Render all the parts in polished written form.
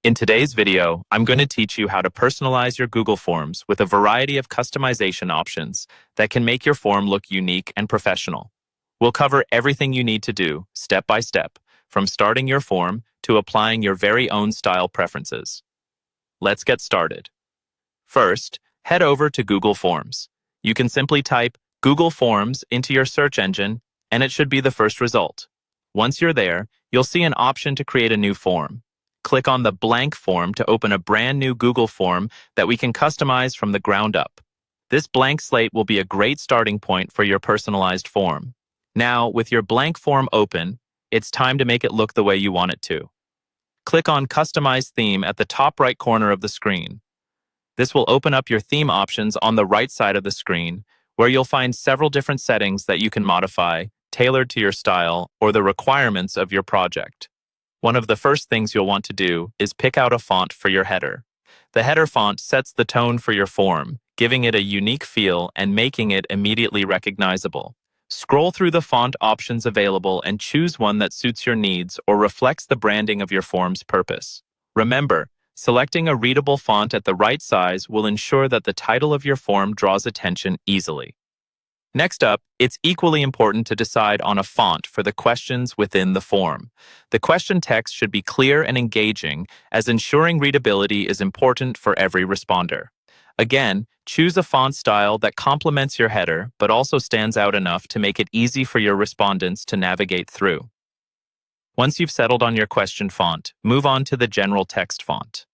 In today's video, I'm going to teach you how to personalize your Google Forms with a variety of customization options that can make your form look unique and professional. We'll cover everything you need to do, step by step, from starting your form to applying your very own style preferences. Let's get started. First, head over to Google Forms. You can simply type Google Forms into your search engine, and it should be the first result. Once you're there, you'll see an option to create a new form. Click on the blank form to open a brand new Google form that we can customize from the ground up. This blank slate will be a great starting point for your personalized form. Now, with your blank form open, it's time to make it look the way you want it to. Click on Customize Theme at the top right corner of the screen. This will open up your theme options on the right side of the screen, where you'll find several different settings that you can modify, tailored to your style or the requirements of your project. One of the first things you'll want to do is pick out a font for your header. The header font sets the tone for your form, giving it a unique feel and making it immediately recognizable. Scroll through the font options available and choose one that suits your needs or reflects the branding of your form's purpose. Remember, selecting a readable font at the right size will ensure that the title of your form draws attention easily. Next up, it's equally important to decide on a font for the questions within the form. The question text should be clear and engaging, as ensuring readability is important for every responder. Again, choose a font style that complements your header, but also stands out enough to make it easy for your respondents to navigate through. Once you've settled on your question font, move on to the general text font.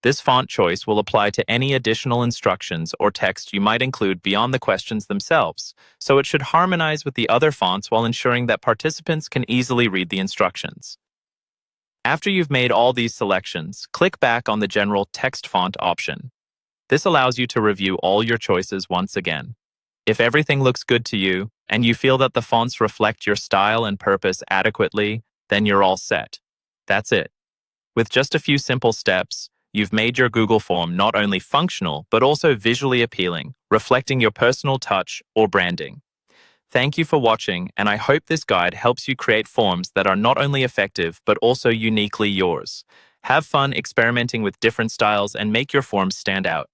This font choice will apply to any additional instructions or text you might include beyond the questions themselves, so it should harmonize with the other fonts while ensuring that participants can easily read the instructions. After you've made all these selections, click back on the general text font option. This allows you to review all your choices once again. If everything looks good to you, and you feel that the fonts reflect your style and purpose adequately, then you're all set. That's it. With just a few simple steps, you've made your Google form not only functional, but also visually appealing, reflecting your personal touch or branding. Thank you for watching, and I hope this guide helps you create forms that are not only effective, but also uniquely yours. Have fun experimenting with different styles and make your forms stand out.